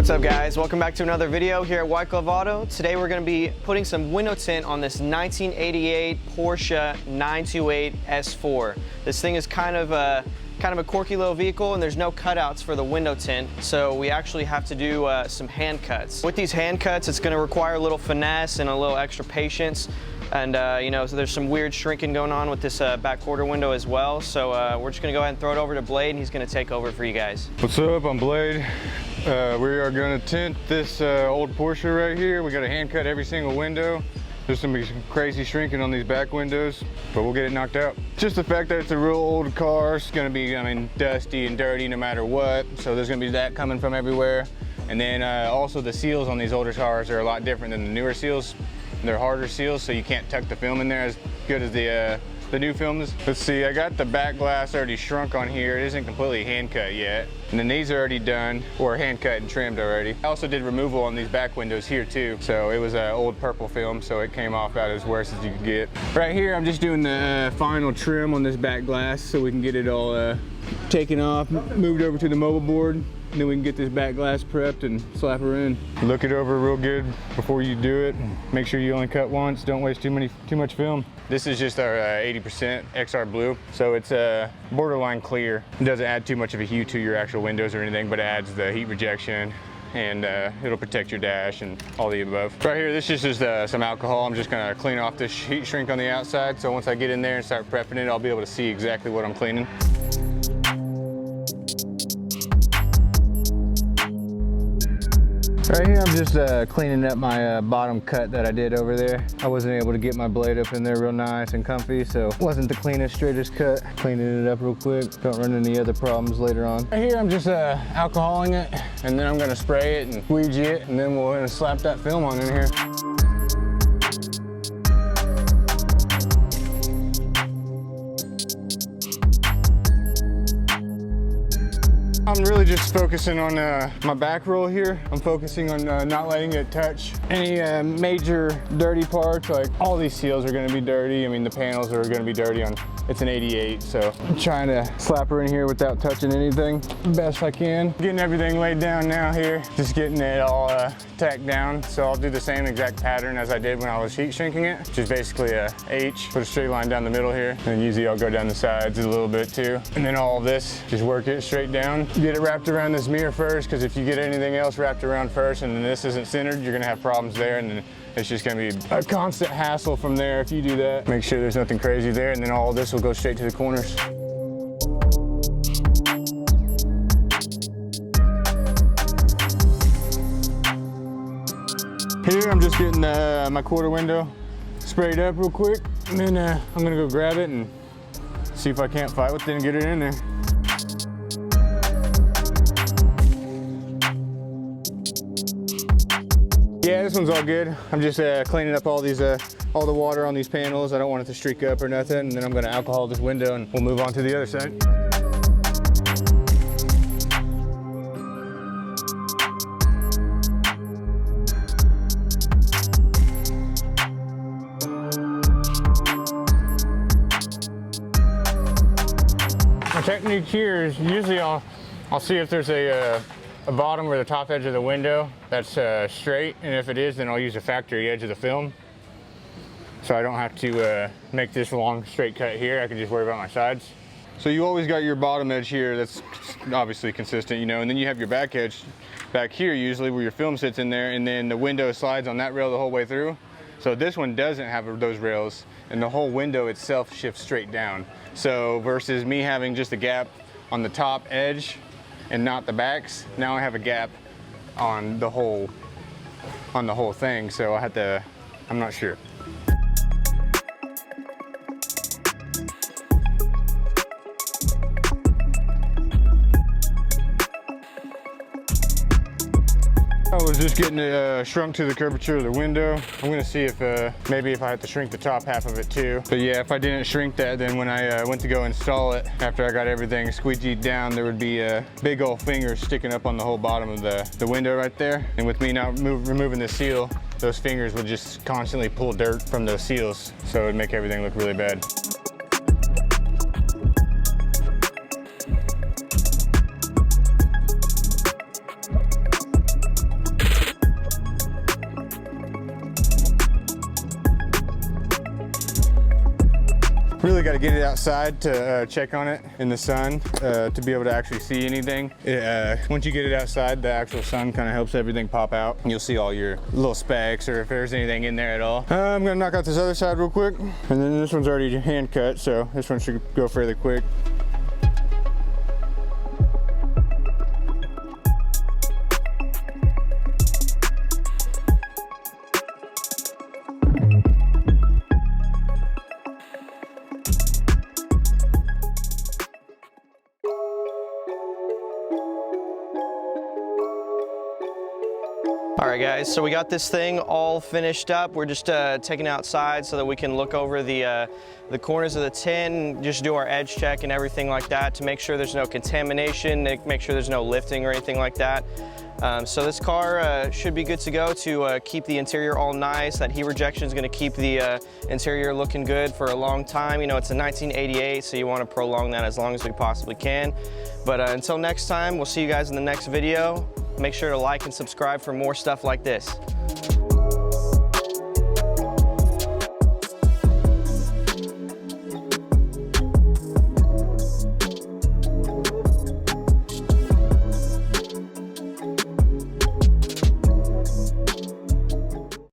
What's up guys, welcome back to another video here at White Glove Auto. Today we're going to be putting some window tint on this 1988 Porsche 928 S4. This thing is kind of a quirky little vehicle and there's no cutouts for the window tint, so we actually have to do some hand cuts. With these hand cuts, it's going to require a little finesse and a little extra patience. And you know, so there's some weird shrinking going on with this back quarter window as well. So we're just gonna go ahead and throw it over to Blade and he's gonna take over for you guys. What's up, I'm Blade. We are gonna tint this old Porsche right here. We gotta hand cut every single window. There's some crazy shrinking on these back windows, but we'll get it knocked out. Just the fact that it's a real old car, it's gonna be, I mean, dusty and dirty no matter what. So there's gonna be that coming from everywhere. And then also the seals on these older cars are a lot different than the newer seals. They're harder seals, so you can't tuck the film in there as good as the new film is. Let's see, I got the back glass already shrunk on here. It isn't completely hand cut yet. And then these are already done, or hand cut and trimmed already. I also did removal on these back windows here too. So it was an old purple film, so it came off about as worse as you could get. Right here, I'm just doing the final trim on this back glass so we can get it all taken off, moved over to the mobile board. And then we can get this back glass prepped and slap her in. Look it over real good before you do it. Make sure you only cut once. Don't waste too much film. This is just our 80% XR blue, so it's borderline clear. It doesn't add too much of a hue to your actual windows or anything, but it adds the heat rejection and it'll protect your dash and all the above. Right here, this is just some alcohol. I'm just gonna clean off this heat shrink on the outside, so once I get in there and start prepping it, I'll be able to see exactly what I'm cleaning. Right here, I'm just cleaning up my bottom cut that I did over there. I wasn't able to get my blade up in there real nice and comfy, so it wasn't the cleanest, straightest cut. Cleaning it up real quick, don't run into any other problems later on. Right here, I'm just alcoholing it, and then I'm gonna spray it and squeegee it, and then we're gonna slap that film on in here. I'm really just focusing on my back roll here. I'm focusing on not letting it touch any major dirty parts. Like all these seals are gonna be dirty. I mean, the panels are gonna be dirty on, it's an 88, so I'm trying to slap her in here without touching anything best I can. Getting everything laid down now here, just getting it all tacked down. So I'll do the same exact pattern as I did when I was heat shrinking it, which is basically a H, put a straight line down the middle here, and usually I'll go down the sides a little bit too. And then all of this, just work it straight down. Get it wrapped around this mirror first, because if you get anything else wrapped around first and then this isn't centered, you're gonna have problems there, and then it's just gonna be a constant hassle from there if you do that. Make sure there's nothing crazy there, and then all of this will go straight to the corners. Here I'm just getting my quarter window sprayed up real quick, and then I'm gonna go grab it and see if I can't fight with it and get it in there. Yeah, this one's all good. I'm just cleaning up all these, all the water on these panels. I don't want it to streak up or nothing. And then I'm gonna alcohol this window and we'll move on to the other side. My technique here is usually I'll see if there's a bottom or the top edge of the window that's straight, and if it is, then I'll use a factory edge of the film, so I don't have to make this long straight cut here. I can just worry about my sides. So you always got your bottom edge here that's obviously consistent, you know, and then you have your back edge back here usually where your film sits in there, and then the window slides on that rail the whole way through. So this one doesn't have those rails, and the whole window itself shifts straight down. So versus me having just a gap on the top edge and not the backs, now I have a gap on the whole thing, so I have to, I'm not sure. I was just getting it shrunk to the curvature of the window. I'm gonna see if maybe if I have to shrink the top half of it too. But yeah, if I didn't shrink that, then when I went to go install it, after I got everything squeegeed down, there would be big old fingers sticking up on the whole bottom of the window right there. And with me now removing the seal, those fingers would just constantly pull dirt from those seals, so it would make everything look really bad. Really got to get it outside to check on it in the sun to be able to actually see anything. Once you get it outside, the actual sun kind of helps everything pop out. You'll see all your little specks or if there's anything in there at all. I'm gonna knock out this other side real quick, and then this one's already hand cut, so this one should go fairly quick. All right, guys, so we got this thing all finished up. We're just taking it outside so that we can look over the corners of the tin, just do our edge check and everything like that to make sure there's no contamination, make sure there's no lifting or anything like that. So this car should be good to go to keep the interior all nice. That heat rejection is going to keep the interior looking good for a long time. You know, it's a 1988, so you want to prolong that as long as we possibly can. But until next time, we'll see you guys in the next video. Make sure to like and subscribe for more stuff like this.